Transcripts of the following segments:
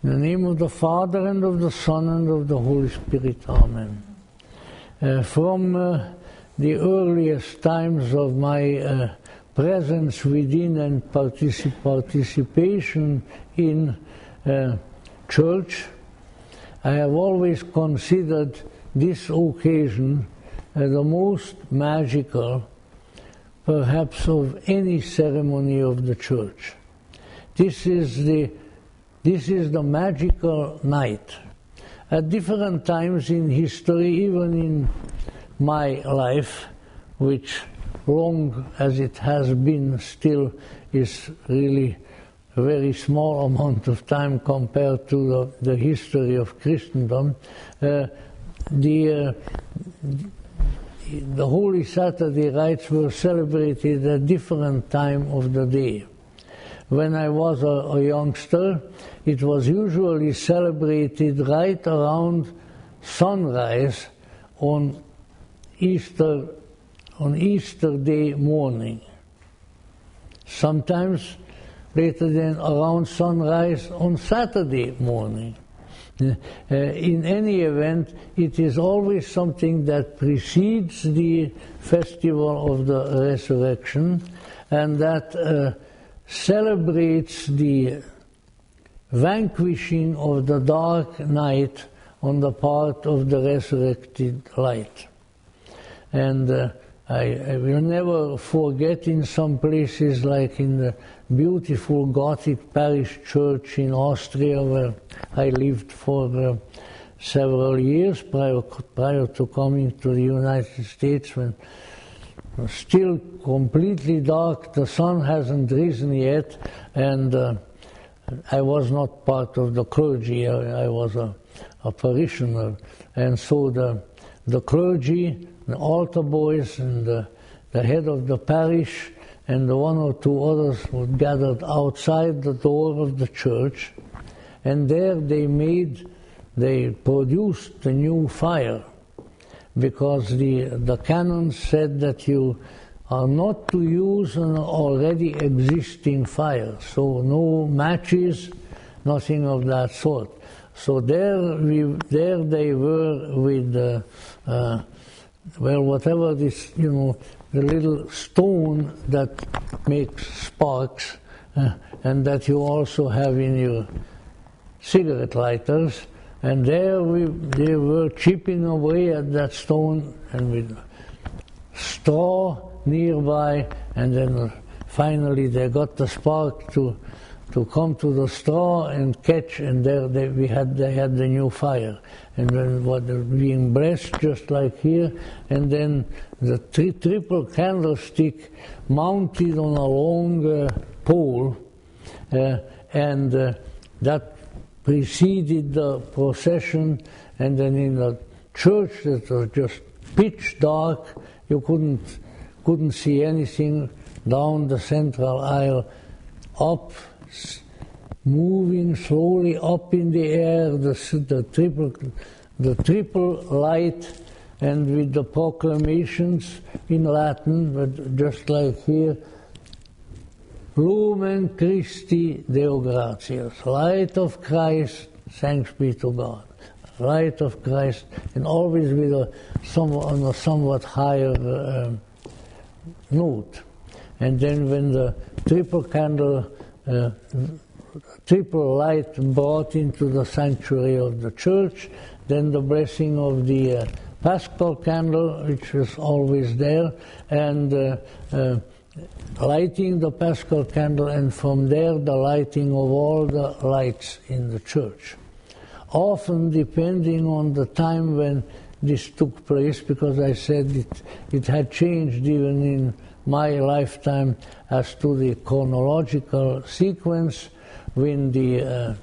In the name of the Father, and of the Son, and of the Holy Spirit. Amen. From the earliest times of my presence within and participation in church, I have always considered this occasion the most magical, perhaps, of any ceremony of the church. This is the magical night. At different times in history, even in my life, which long as it has been still is really a very small amount of time compared to the history of Christendom, the Holy Saturday rites were celebrated at different time of the day. When I was a youngster, it was usually celebrated right around sunrise on Easter Day morning. Sometimes later than around sunrise on Saturday morning. In any event, it is always something that precedes the festival of the resurrection, and that celebrates the vanquishing of the dark night on the part of the resurrected light. And I will never forget, in some places, like in the beautiful Gothic parish church in Austria, where I lived for several years prior to coming to the United States, when it was still completely dark, the sun hasn't risen yet, and I was not part of the clergy. I was a parishioner, and so the clergy, the altar boys, and the head of the parish, and the one or two others were gathered outside the door of the church, and there they produced the new fire, because the canons said that you are not to use an already existing fire, so no matches, nothing of that sort. So there they were with whatever this, the little stone that makes sparks, and that you also have in your cigarette lighters, and they were chipping away at that stone, and with straw nearby, and then finally they got the spark to come to the straw and catch, and there they had the new fire, and then what being blessed just like here, and then the triple candlestick mounted on a long pole, and that preceded the procession, and then in the church that was just pitch dark, you couldn't see anything down the central aisle, up, moving slowly up in the air, the triple light, and with the proclamations in Latin, but just like here, Lumen Christi Deo gratias, light of Christ, thanks be to God. Light of Christ, and always with on a somewhat higher note. And then when the triple light brought into the sanctuary of the church, then the blessing of the Paschal candle, which was always there, and lighting the Paschal candle, and from there the lighting of all the lights in the church. Often depending on the time when this took place, because I said it had changed even in my lifetime as to the chronological sequence, when the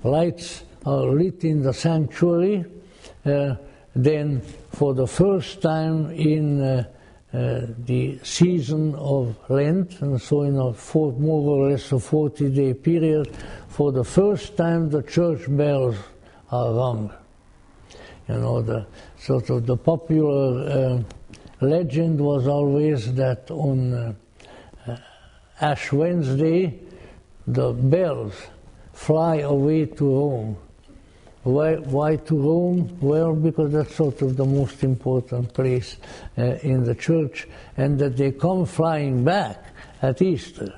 lights are lit in the sanctuary, then for the first time in the season of Lent, and so in a more or less a 40-day period, for the first time the church bells are rung. The sort of the popular legend was always that on Ash Wednesday the bells fly away to Rome. Why to Rome? Well, because that's sort of the most important place in the church, and that they come flying back at Easter.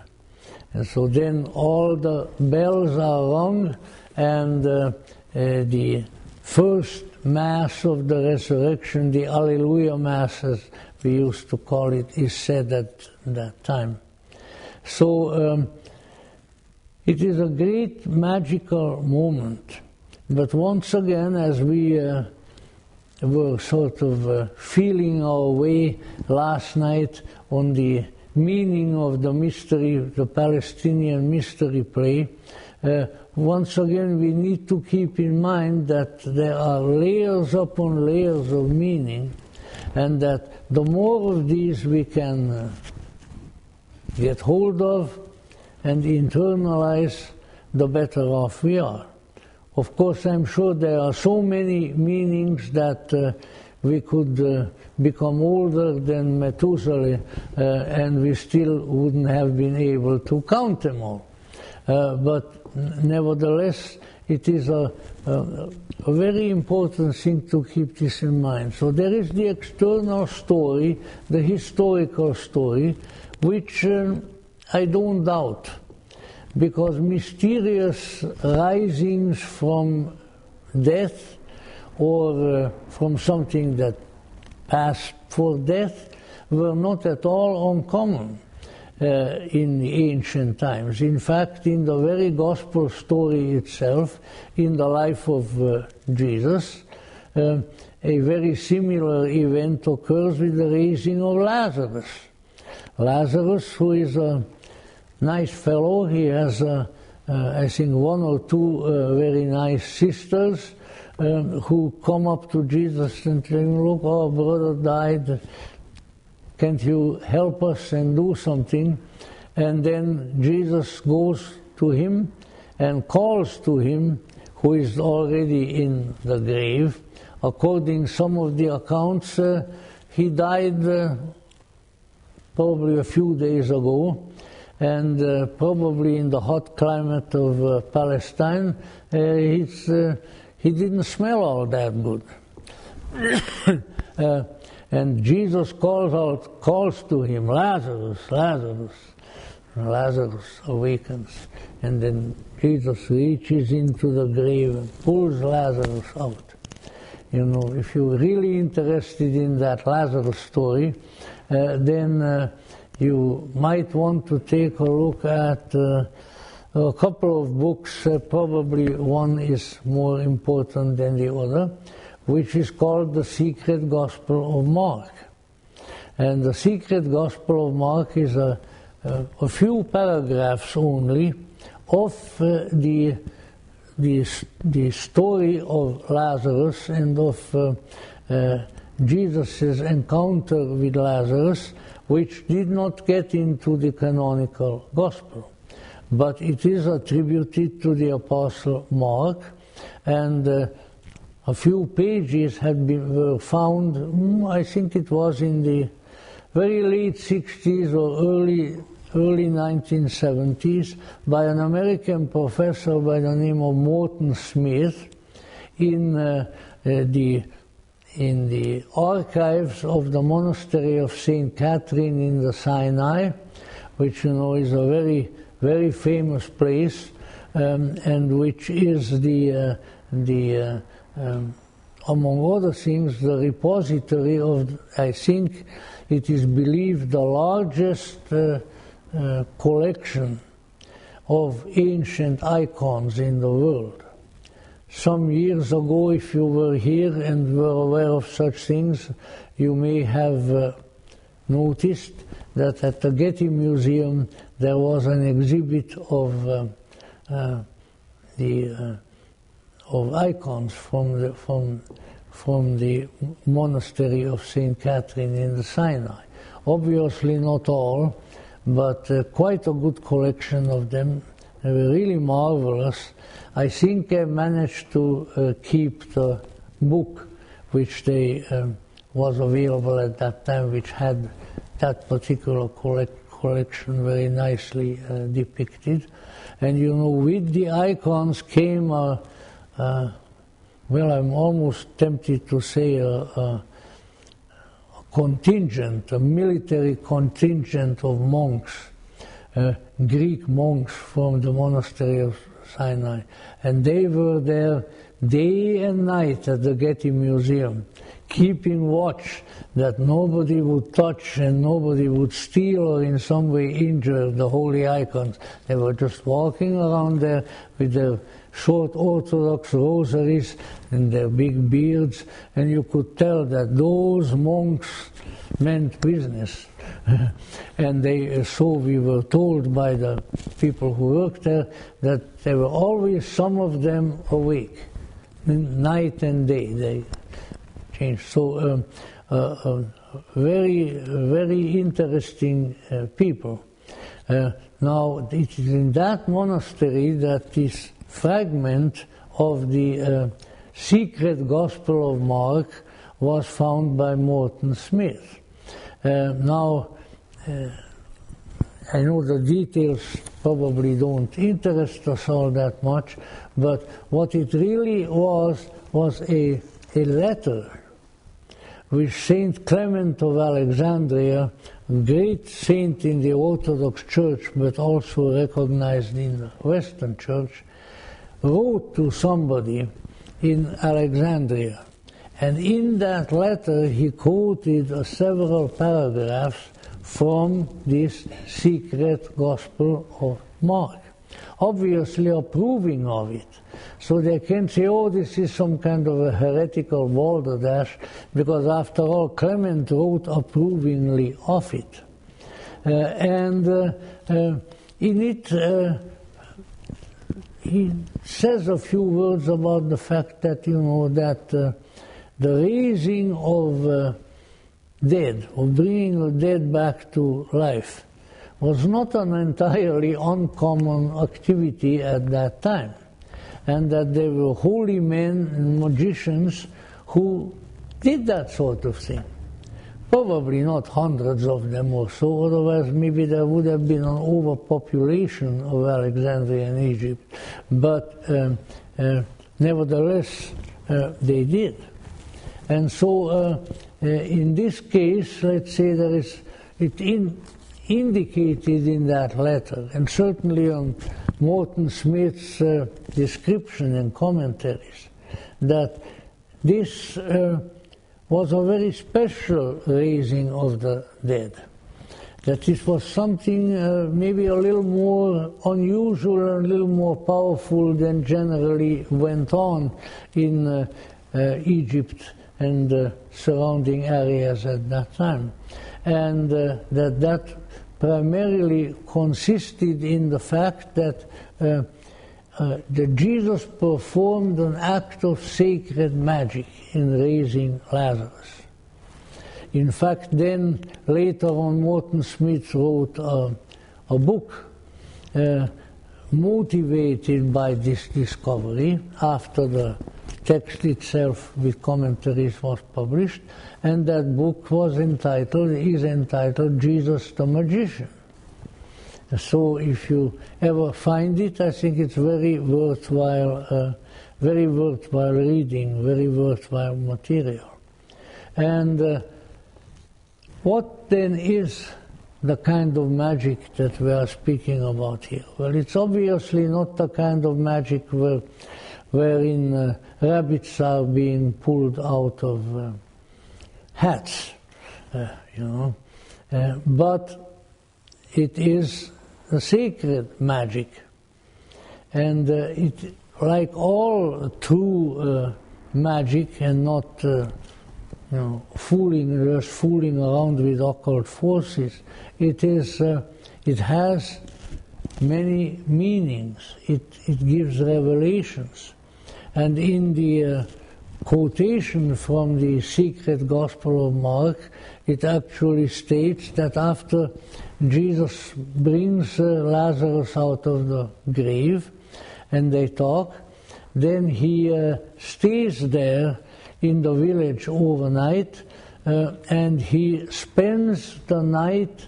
And so then all the bells are rung, and the first Mass of the Resurrection, the Alleluia Mass, as we used to call it, is said at that time. So it is a great magical moment. But once again, as we were sort of feeling our way last night on the meaning of the mystery, the Palestinian mystery play, once again we need to keep in mind that there are layers upon layers of meaning, and that the more of these we can get hold of and internalize, the better off we are. Of course, I'm sure there are so many meanings that we could become older than Methuselah and we still wouldn't have been able to count them all. But nevertheless, it is a very important thing to keep this in mind. So there is the external story, the historical story, which I don't doubt, because mysterious risings from death or from something that passed for death were not at all uncommon in the ancient times. In fact, in the very gospel story itself, in the life of Jesus, a very similar event occurs with the raising of Lazarus. Lazarus, who is a nice fellow, he has, I think, one or two very nice sisters who come up to Jesus and tell him, look, our brother died, can't you help us and do something? And then Jesus goes to him and calls to him, who is already in the grave. According to some of the accounts, he died probably a few days ago, and probably in the hot climate of Palestine, he didn't smell all that good. And Jesus calls to him, Lazarus, Lazarus. And Lazarus awakens, and then Jesus reaches into the grave and pulls Lazarus out. You know, if you're really interested in that Lazarus story, then you might want to take a look at a couple of books. Probably one is more important than the other, which is called The Secret Gospel of Mark. And The Secret Gospel of Mark is a few paragraphs only of the story of Lazarus and of Jesus' encounter with Lazarus, which did not get into the canonical gospel. But it is attributed to the Apostle Mark, and a few pages were found, I think it was in the very late 60s or early 1970s, by an American professor by the name of Morton Smith in the archives of the monastery of St. Catherine in the Sinai, which, you know, is a very, very famous place, and which is among other things, the repository of, I think it is believed, the largest collection of ancient icons in the world. Some years ago, if you were here and were aware of such things, you may have noticed that at the Getty Museum there was an exhibit of icons from the monastery of St. Catherine in the Sinai. Obviously not all, but quite a good collection of them. They were really marvelous. I think I managed to keep the book which was available at that time, which had that particular collection very nicely depicted. And you know, with the icons came well, I'm almost tempted to say a contingent, a military contingent of monks, Greek monks from the monastery of Sinai. And they were there day and night at the Getty Museum, keeping watch that nobody would touch and nobody would steal or in some way injure the holy icons. They were just walking around there with their short Orthodox rosaries and their big beards, and you could tell that those monks meant business. And so we were told by the people who worked there that there were always some of them awake, night and day. They changed. So very, very interesting people. Now it is in that monastery that this fragment of the secret Gospel of Mark was found by Morton Smith. Now, I know the details probably don't interest us all that much, but what it really was a letter which Saint Clement of Alexandria, a great saint in the Orthodox Church, but also recognized in the Western Church, wrote to somebody in Alexandria. And in that letter he quoted several paragraphs from this secret Gospel of Mark, obviously approving of it. So they can say, oh, this is some kind of a heretical balderdash, because after all, Clement wrote approvingly of it. In it, he says a few words about the fact that, you know, that the raising of dead, of bringing the dead back to life, was not an entirely uncommon activity at that time, and that there were holy men and magicians who did that sort of thing. Probably not hundreds of them or so, otherwise maybe there would have been an overpopulation of Alexandria and Egypt, but nevertheless they did. And so in this case, let's say there is indicated in that letter, and certainly on Morton Smith's description and commentaries, that this was a very special raising of the dead. That this was something maybe a little more unusual, a little more powerful than generally went on in Egypt and surrounding areas at that time. And that primarily consisted in the fact that Jesus performed an act of sacred magic in raising Lazarus. In fact, then later on, Morton Smith wrote a book motivated by this discovery after the text itself with commentaries was published, and that book is entitled Jesus the Magician. So if you ever find it, I think it's very worthwhile reading, very worthwhile material. And what then is the kind of magic that we are speaking about here? Well, it's obviously not the kind of magic wherein rabbits are being pulled out of hats, but it is a sacred magic, and it, like all true magic, and not fooling around with occult forces, it has many meanings. It gives revelations. And in the quotation from the secret Gospel of Mark, it actually states that after Jesus brings Lazarus out of the grave and they talk, then he stays there in the village overnight and he spends the night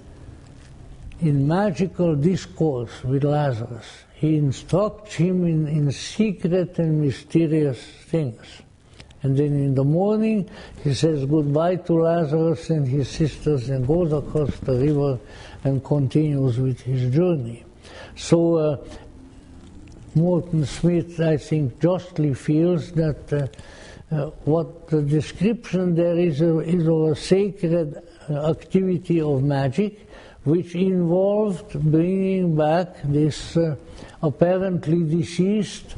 in magical discourse with Lazarus. He instructs him in secret and mysterious things. And then in the morning, he says goodbye to Lazarus and his sisters and goes across the river and continues with his journey. So Morton Smith, I think, justly feels that what the description there is of a sacred activity of magic, which involved bringing back this apparently deceased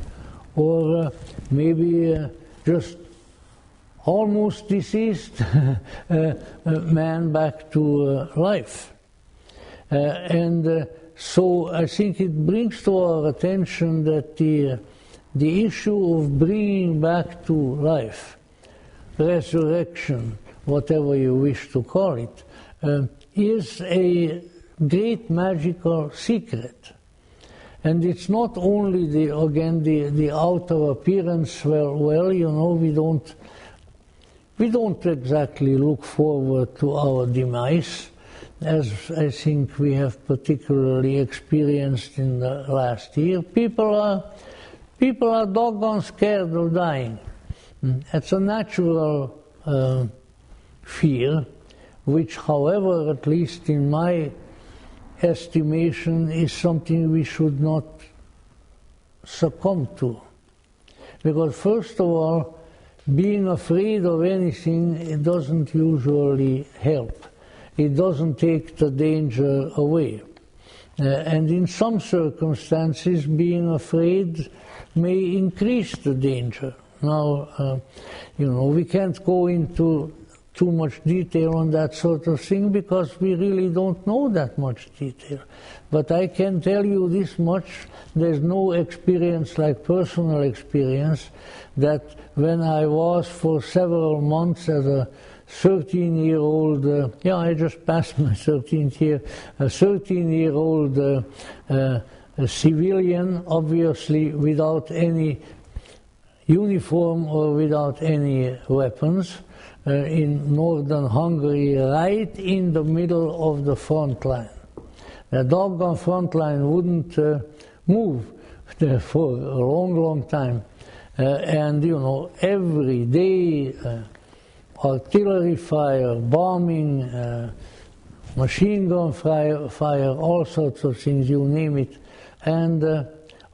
or maybe just almost deceased man back to life. So I think it brings to our attention that the issue of bringing back to life, resurrection, whatever you wish to call it, is a great magical secret. And it's not only the outer appearance where you know, we don't exactly look forward to our demise, as I think we have particularly experienced in the last year. People are doggone scared of dying. It's a natural fear, which, however, at least in my estimation, is something we should not succumb to. Because first of all, being afraid of anything, it doesn't usually help. It doesn't take the danger away. And in some circumstances, being afraid may increase the danger. Now, we can't go into too much detail on that sort of thing because we really don't know that much detail. But I can tell you this much, there's no experience like personal experience that when I was for several months as a 13-year-old, I just passed my 13th year, a 13-year-old civilian, obviously without any uniform or without any weapons, in northern Hungary, right in the middle of the front line. The doggone front line wouldn't move for a long, long time. And every day, artillery fire, bombing, machine gun fire, all sorts of things, you name it. And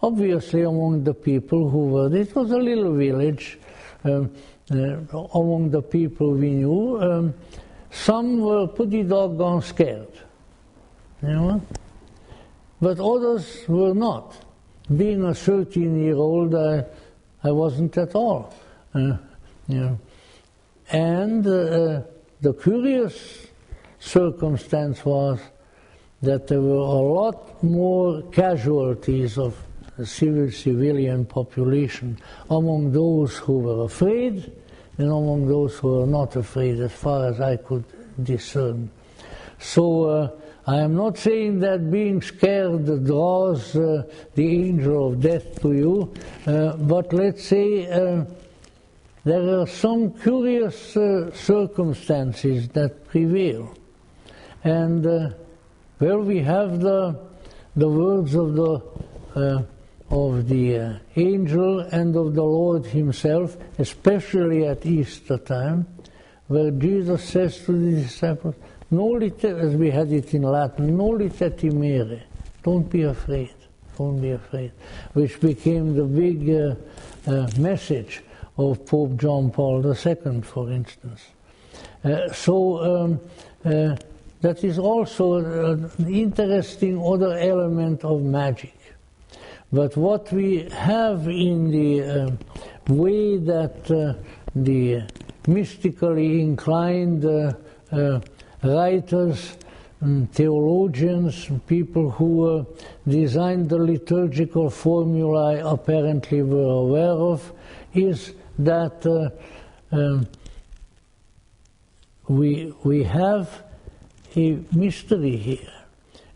obviously among the people who were, it was a little village, among the people we knew, some were pretty doggone scared, but others were not. Being a 13-year-old, I wasn't at all. And the curious circumstance was that there were a lot more casualties of the civilian population among those who were afraid and among those who were not afraid, as far as I could discern. So I am not saying that being scared draws the angel of death to you, but let's say there are some curious circumstances that prevail. And where we have the words of the angel and of the Lord himself, especially at Easter time, where Jesus says to the disciples, as we had it in Latin, noli te timere, don't be afraid, which became the big message of Pope John Paul II, for instance. That is also an interesting other element of magic. But what we have in the way that the mystically inclined writers, theologians, people who designed the liturgical formulae apparently were aware of, is that we have a mystery here.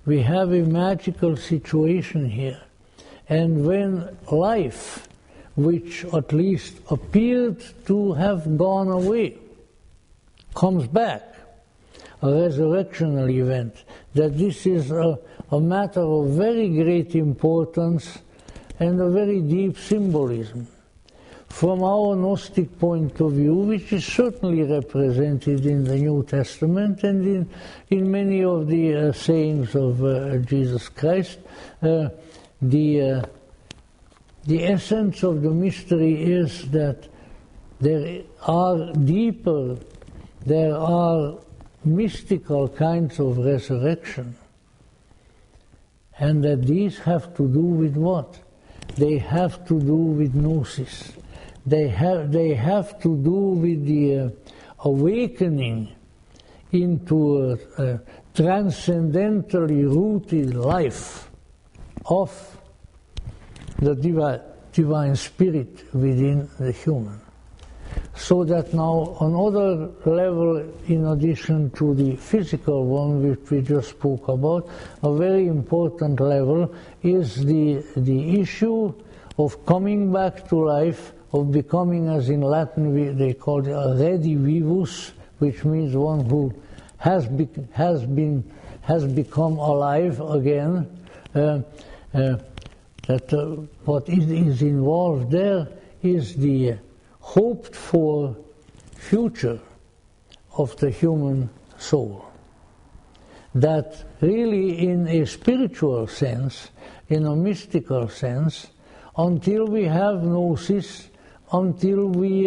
We have a magical situation here. And when life, which at least appeared to have gone away, comes back, resurrectional event, that this is a matter of very great importance and a very deep symbolism. From our Gnostic point of view, which is certainly represented in the New Testament and in many of the sayings of Jesus Christ, the essence of the mystery is that there are deeper, there are mystical kinds of resurrection, and that these have to do with what? They have to do with gnosis. They have to do with the awakening into a transcendentally rooted life of the divine spirit within the human. So that now another level, in addition to the physical one which we just spoke about, a very important level is the issue of coming back to life, of becoming, as in Latin they call it a redivivus, which means one who has become alive again. What is involved there is the hoped for future of the human soul. That really, in a spiritual sense, in a mystical sense, until we have gnosis, until we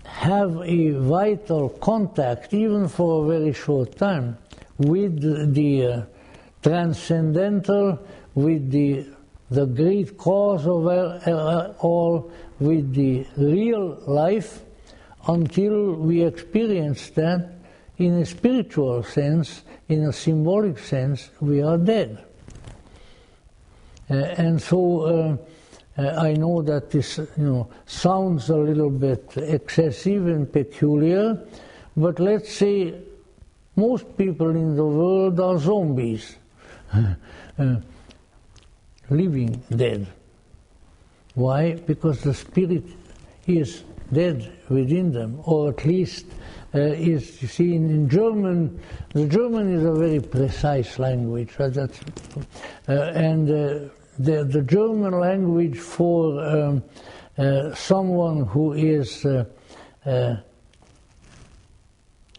have a vital contact, even for a very short time, with the transcendental, with the great cause of all, with the real life, until we experience that, in a spiritual sense, in a symbolic sense, we are dead. And so I know that this sounds a little bit excessive and peculiar, but let's say most people in the world are zombies, living dead. Why? Because the spirit is dead within them, or at least is, you see, in German, the German is a very precise language, right? And the German language for someone who is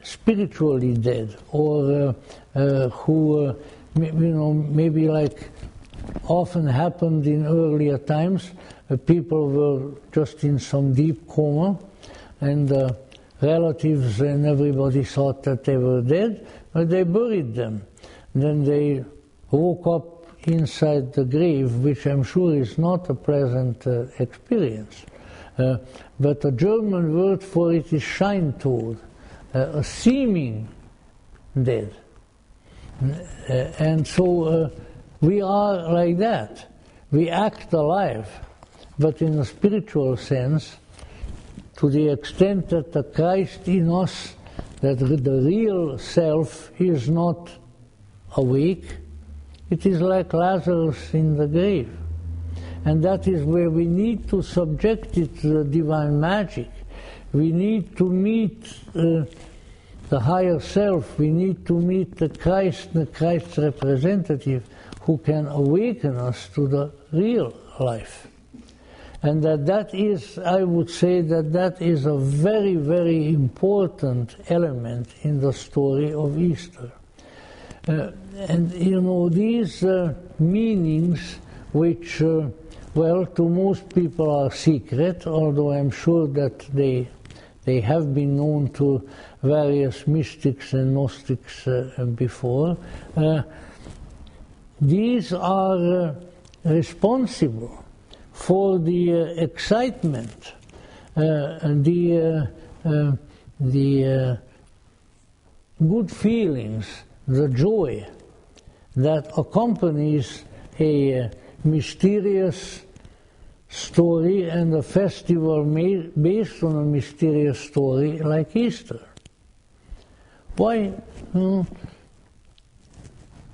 spiritually dead, or who, maybe like often happened in earlier times, people were just in some deep coma, and relatives and everybody thought that they were dead, but they buried them. Then they woke up inside the grave, which I'm sure is not a pleasant experience. But the German word for it is Scheintod, a seeming dead. And so we are like that. We act alive, but in a spiritual sense, to the extent that the Christ in us, that the real self is not awake, it is like Lazarus in the grave. And that is where we need to subject it to the divine magic. We need to meet the higher self. We need to meet the Christ's representative, who can awaken us to the real life. And that is, I would say that is a very, very important element in the story of Easter. And these meanings, which, well, to most people are secret, although I'm sure that they have been known to various mystics and Gnostics before, these are responsible for the excitement, the good feelings, the joy that accompanies a mysterious story and a festival based on a mysterious story like Easter. Why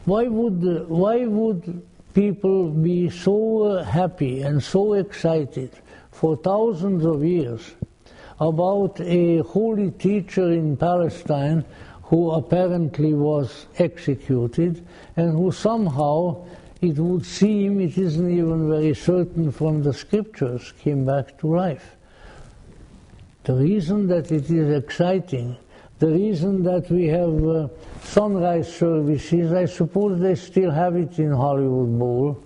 would people be so happy and so excited for thousands of years about a holy teacher in Palestine who apparently was executed, and who somehow, it would seem, it isn't even very certain from the scriptures, came back to life. The reason that it is exciting, the reason that we have sunrise services, I suppose they still have it in Hollywood Bowl.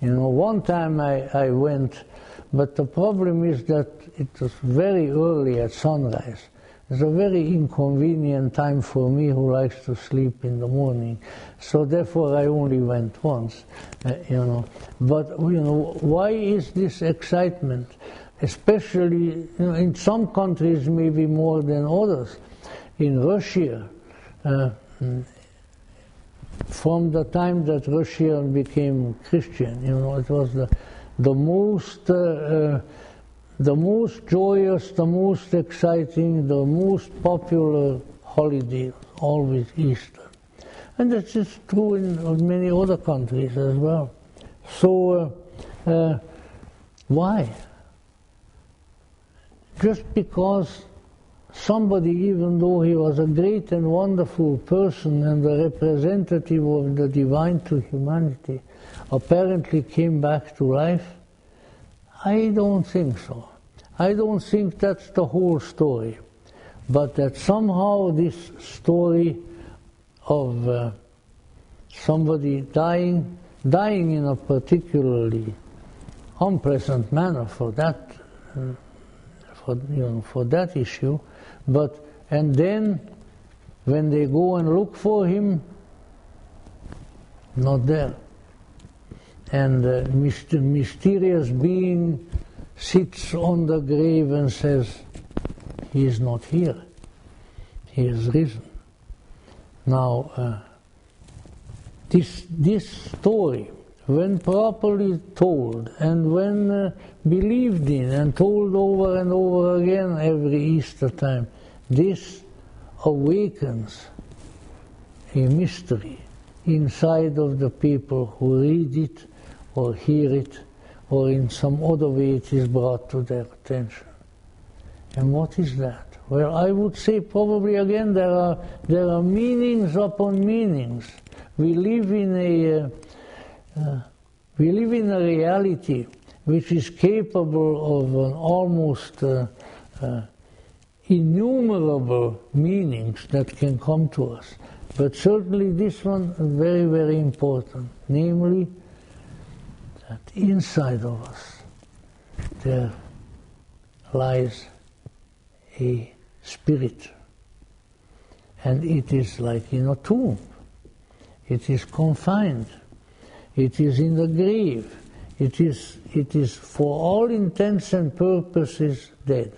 One time I went, but the problem is that it was very early at sunrise. It's a very inconvenient time for me who likes to sleep in the morning. So therefore I only went once, But, why is this excitement? Especially in some countries maybe more than others. In Russia, from the time that Russia became Christian, it was the most joyous, the most exciting, the most popular holiday, always Easter. And that is true in many other countries as well. So, why? Just because somebody, even though he was a great and wonderful person and a representative of the divine to humanity, apparently came back to life? I don't think so. I don't think that's the whole story. But that somehow this story of somebody dying in a particularly unpleasant manner for that issue, and then when they go and look for him, not there. And mysterious being sits on the grave and says, he is not here, he is risen. Now, this story, when properly told and when believed in and told over and over again every Easter time, this awakens a mystery inside of the people who read it or hear it, or in some other way it is brought to their attention. And what is that? Well, I would say probably again there are meanings upon meanings. We live in a reality which is capable of an almost innumerable meanings that can come to us. But certainly this one is very, very important, namely that inside of us there lies a spirit, and it is like in a tomb. It is confined. It is in the grave. It is for all intents and purposes dead.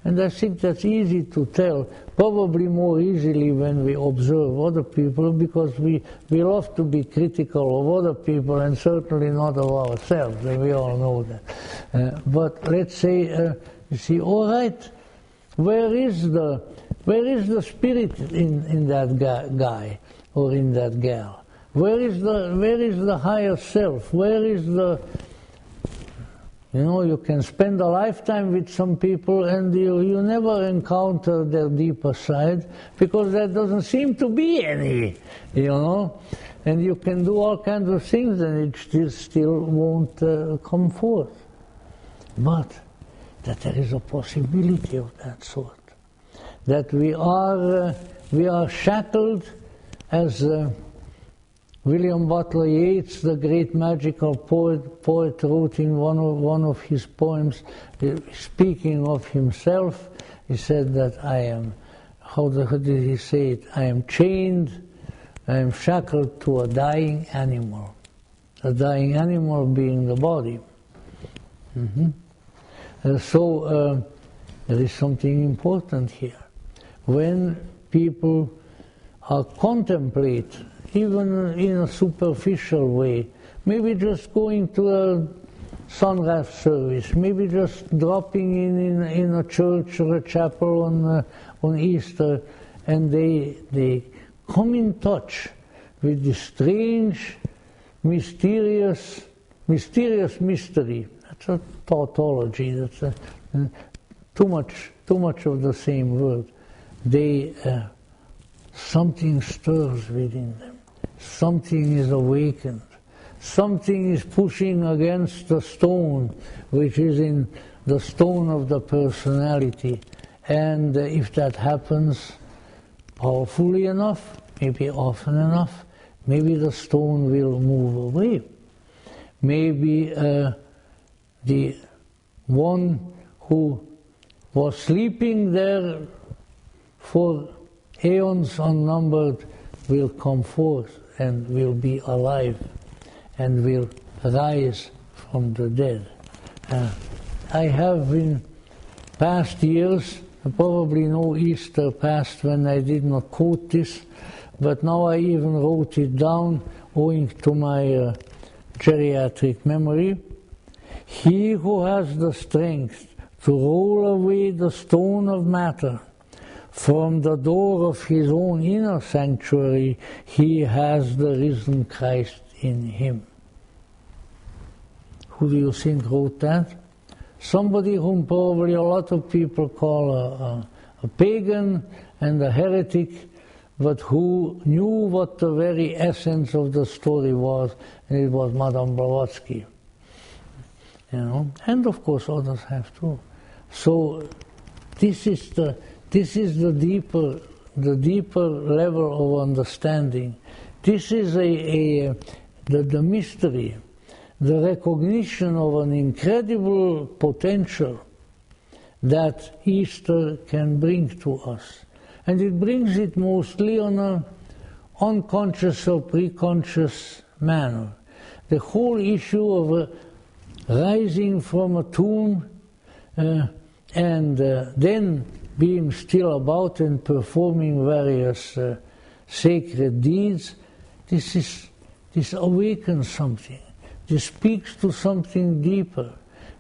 And I think that's easy to tell, probably more easily when we observe other people, because we love to be critical of other people and certainly not of ourselves, and we all know that. But let's say, you see, all right, where is the spirit in that guy or in that gal? Where is the higher self? Where is the... you can spend a lifetime with some people and you never encounter their deeper side, because there doesn't seem to be any, and you can do all kinds of things and it still won't come forth. But that there is a possibility of that sort, that we are shackled, as William Butler Yeats, the great magical poet, wrote in one of his poems, speaking of himself. He said that I am, how did he say it? I am chained, I am shackled to a dying animal. A dying animal being the body. So there is something important here. When people contemplate, even in a superficial way, maybe just going to a sunrise service, maybe just dropping in a church or a chapel on Easter, and they come in touch with this strange, mysterious mystery. That's a tautology. That's too much of the same word. They something stirs within them. Something is awakened. Something is pushing against the stone, which is in the stone of the personality. And if that happens powerfully enough, maybe often enough, maybe the stone will move away. Maybe the one who was sleeping there for aeons unnumbered will come forth and will be alive and will rise from the dead. I have in past years, probably no Easter passed when I did not quote this, but now I even wrote it down owing to my geriatric memory. He who has the strength to roll away the stone of matter from the door of his own inner sanctuary, he has the risen Christ in him. Who do you think wrote that? Somebody whom probably a lot of people call a pagan and a heretic, but who knew what the very essence of the story was, and it was Madame Blavatsky. You know, and of course others have too. So this is the deeper level of understanding. This is the mystery, the recognition of an incredible potential that Easter can bring to us. And it brings it mostly on an unconscious or preconscious manner. The whole issue of rising from a tomb and then being still about and performing various sacred deeds, this awakens something. This speaks to something deeper.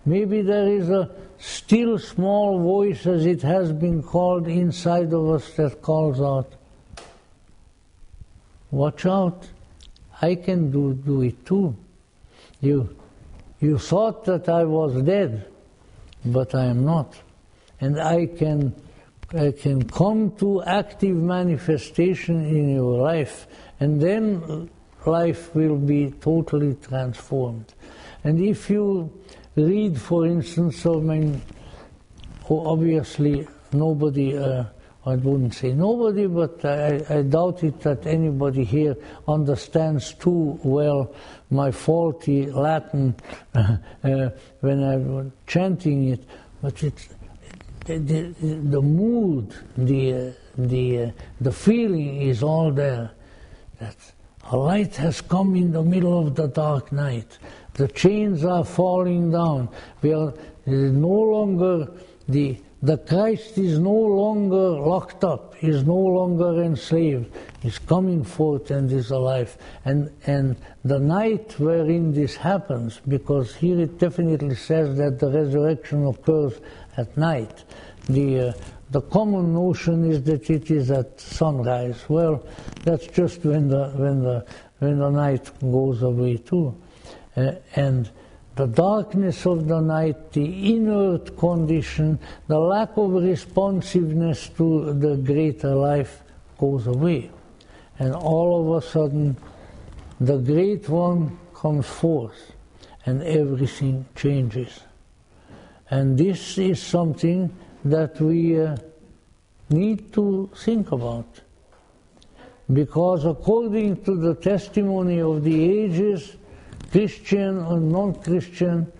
Maybe there is a still small voice, as it has been called, inside of us that calls out, watch out, I can do it too. You thought that I was dead, but I am not. And I can come to active manifestation in your life, and then life will be totally transformed. And if you read, for instance, obviously nobody, I wouldn't say nobody, but I doubt it that anybody here understands too well my faulty Latin when I'm chanting it, but it's the mood, the feeling is all there, that a light has come in the middle of the dark night. The chains are falling down. We are no longer, the Christ is no longer locked up, is no longer enslaved, is coming forth and is alive. And the night wherein this happens, because here it definitely says that the resurrection occurs at night. The common notion is that it is at sunrise. Well, that's just when the night goes away too. And the darkness of the night, the inert condition, the lack of responsiveness to the greater life goes away. And all of a sudden, the Great One comes forth, and everything changes. And this is something that we need to think about. Because according to the testimony of the ages, Christian or non-Christian,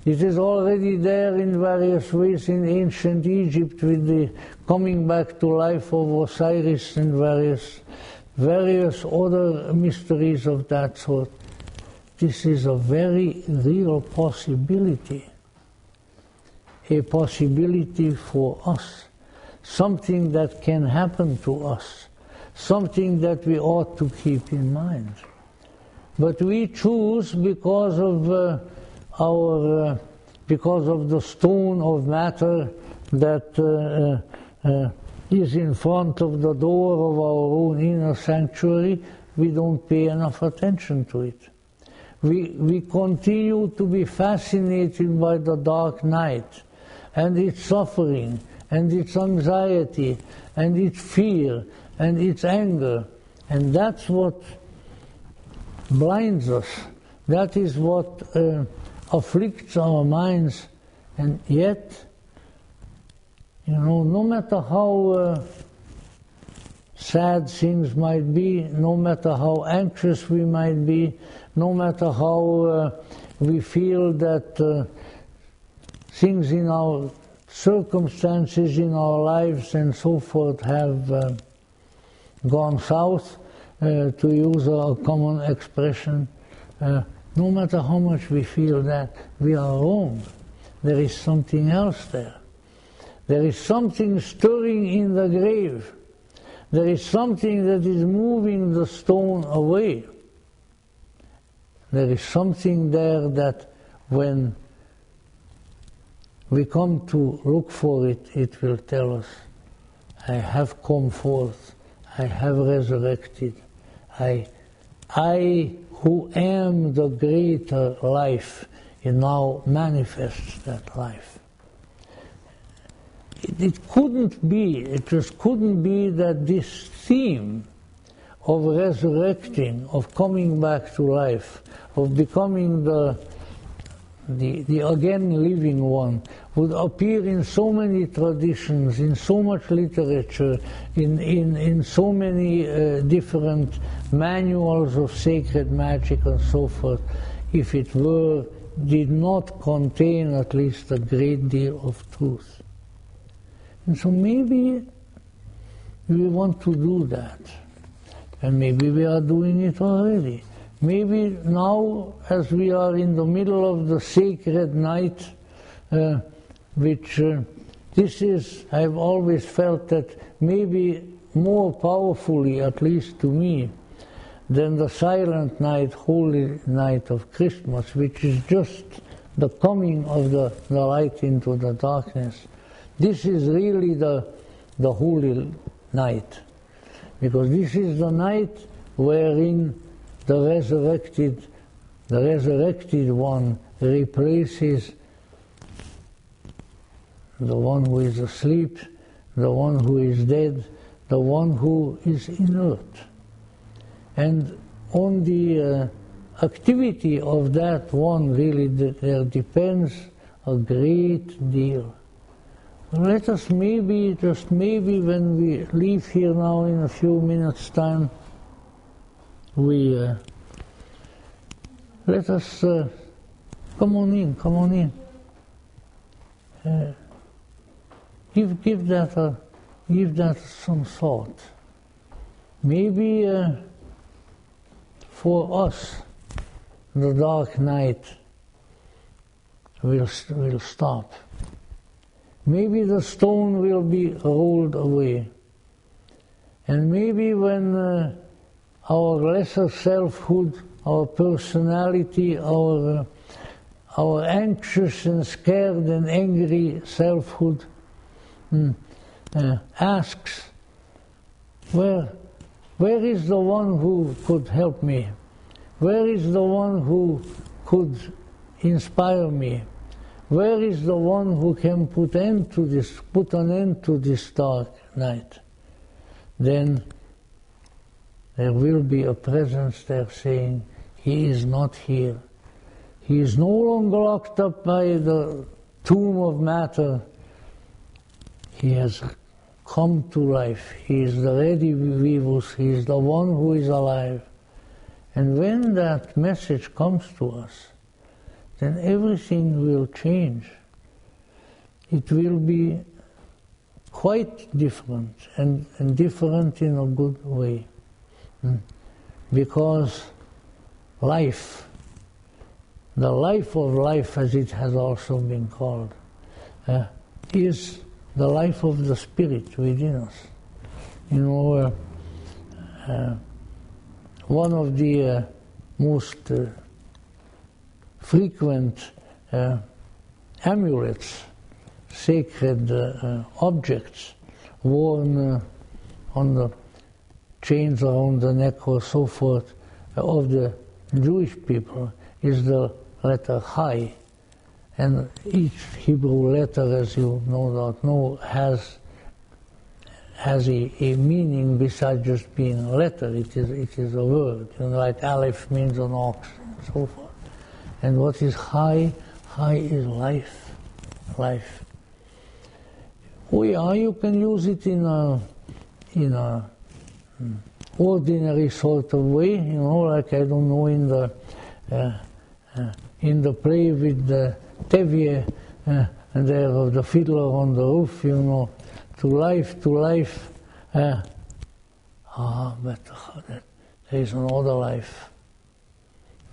it is already there in various ways in ancient Egypt with the coming back to life of Osiris and various other mysteries of that sort. This is a very real possibility. A possibility for us. Something that can happen to us. Something that we ought to keep in mind. But we choose because of the stone of matter that is in front of the door of our own inner sanctuary. We don't pay enough attention to it. We continue to be fascinated by the dark night and its suffering and its anxiety and its fear and it's anger. And that's what blinds us. That is what afflicts our minds. And yet, no matter how sad things might be, no matter how anxious we might be, no matter how we feel that things in our circumstances in our lives and so forth have gone south, to use a common expression, no matter how much we feel that, we are wrong. There is something else there. There is something stirring in the grave. There is something that is moving the stone away. There is something there that when we come to look for it, it will tell us, I have come forth, I have resurrected, I who am the greater life, it now manifests that life. It just couldn't be that this theme of resurrecting, of coming back to life, of becoming the again living one, would appear in so many traditions, in so much literature, in so many different manuals of sacred magic and so forth, if it did not contain at least a great deal of truth. And so maybe we want to do that. And maybe we are doing it already. Maybe now, as we are in the middle of the sacred night, I've always felt that maybe more powerfully, at least to me, than the silent night, holy night of Christmas, which is just the coming of the light into the darkness. This is really the holy night, because this is the night wherein the resurrected one replaces the one who is asleep, the one who is dead, the one who is inert. And on the activity of that one, really, there depends a great deal. Let us maybe, just maybe, when we leave here now in a few minutes' time, let us come on in. Give that some thought. Maybe for us, the dark night will stop. Maybe the stone will be rolled away. And maybe when our lesser selfhood, our personality, our anxious and scared and angry selfhood asks, where is the one who could help me? Where is the one who could inspire me? Where is the one who can put an end to this dark night? Then there will be a presence there saying, he is not here. He is no longer locked up by the tomb of matter. He has come to life. He is the redivivus. He is the one who is alive. And when that message comes to us, then everything will change. It will be quite different, and different in a good way. Because life, the life of life, as it has also been called, is the life of the Spirit within us. One of the most frequent amulets, sacred objects worn on the chains around the neck or so forth of the Jewish people is the letter Chai. And each Hebrew letter, as you no doubt know, has has a meaning besides just being a letter. It is a word. Like Aleph means an ox and so forth. And what is high? High is life. Life. Oh yeah, you can use it in a ordinary sort of way, like, I don't know, in the play with the Tevye and there of the fiddler on the roof, to life. But there is another life.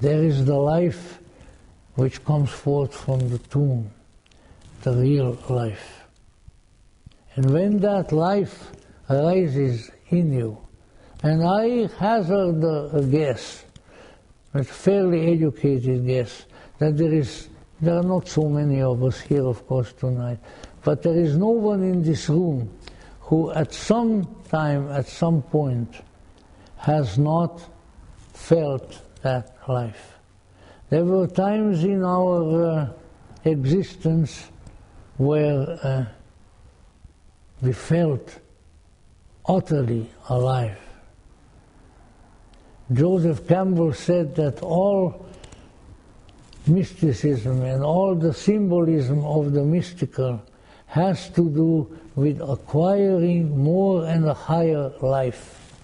There is the life which comes forth from the tomb, the real life. And when that life arises in you, and I hazard a guess, a fairly educated guess, that there are not so many of us here, of course, tonight, but there is no one in this room who at some time, at some point, has not felt that life. There were times in our existence where we felt utterly alive. Joseph Campbell said that all mysticism and all the symbolism of the mystical has to do with acquiring more and a higher life.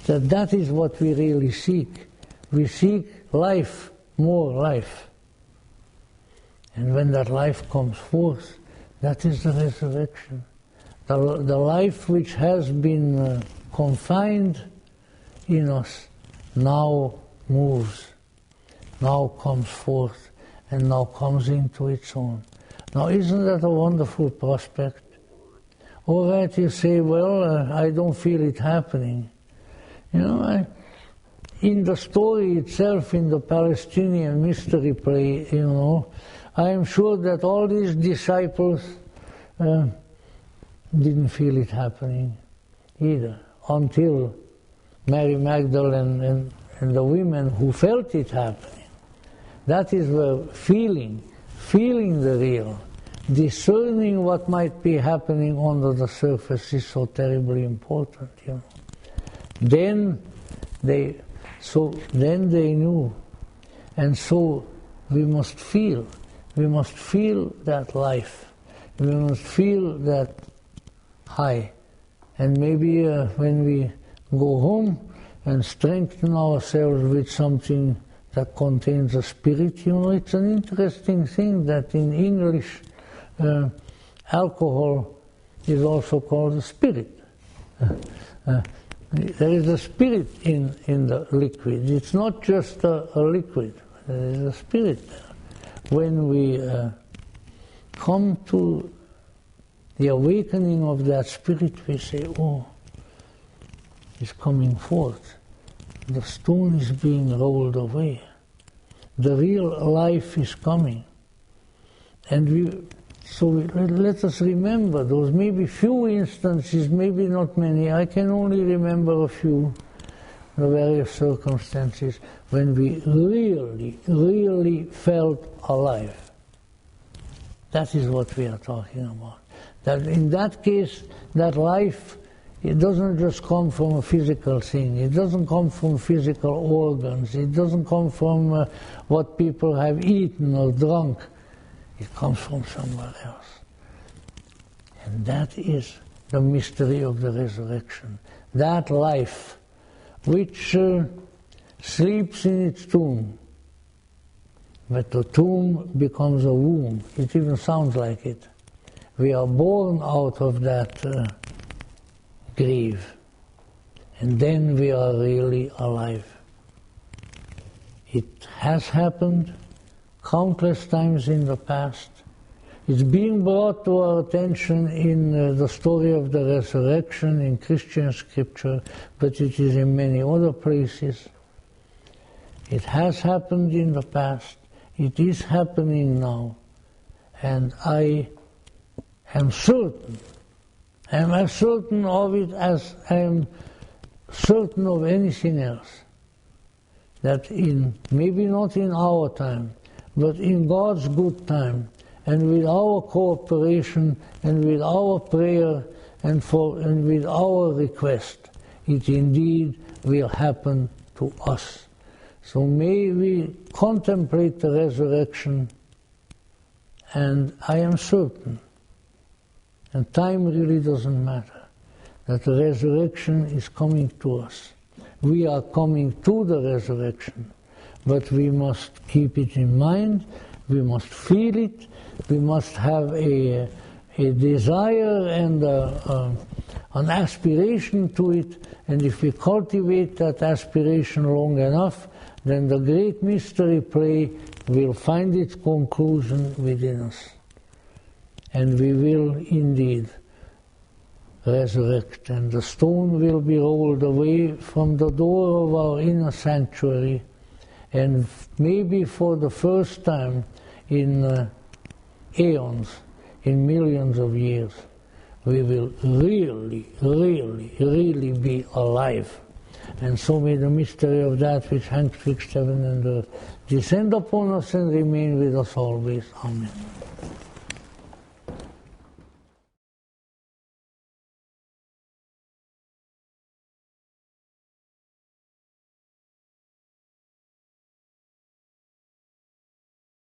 That is what we really seek. We seek life, more life. And when that life comes forth, that is the resurrection. The life which has been confined in us now moves, now comes forth, and now comes into its own. Now, isn't that a wonderful prospect? All right, you say, well, I don't feel it happening. In the story itself, in the Palestinian mystery play, I am sure that all these disciples didn't feel it happening either, until Mary Magdalene and the women who felt it happening. That is where feeling the real, discerning what might be happening under the surface is so terribly important. Then they knew, and so we must feel that life. We must feel that high. And maybe when we go home and strengthen ourselves with something that contains a spirit, it's an interesting thing that in English alcohol is also called a spirit. There is a spirit in the liquid. It's not just a liquid. There is a spirit there. When we come to the awakening of that spirit, we say, oh, it's coming forth. The stone is being rolled away. The real life is coming. And let us remember those maybe few instances, maybe not many. I can only remember a few, the various circumstances when we really, really felt alive. That is what we are talking about. That in that case, that life, it doesn't just come from a physical thing. It doesn't come from physical organs. It doesn't come from what people have eaten or drunk. It comes from somewhere else. And that is the mystery of the resurrection. That life which sleeps in its tomb, but the tomb becomes a womb. It even sounds like it. We are born out of that grave, and then we are really alive. It has happened countless times in the past. It's being brought to our attention in the story of the resurrection in Christian scripture, but it is in many other places. It has happened in the past. It is happening now. And I am certain. I am as certain of it as I am certain of anything else. That maybe not in our time, but in God's good time, and with our cooperation and with our prayer and with our request, it indeed will happen to us. So may we contemplate the resurrection, and I am certain, and time really doesn't matter, that the resurrection is coming to us. We are coming to the resurrection, but we must keep it in mind, we must feel it, we must have a desire and an aspiration to it, and if we cultivate that aspiration long enough, then the great mystery play will find its conclusion within us. And we will indeed resurrect, and the stone will be rolled away from the door of our inner sanctuary, and maybe for the first time in aeons, in millions of years, we will really, really, really be alive. And so may the mystery of that which hangs twixt heaven and earth descend upon us and remain with us always. Amen.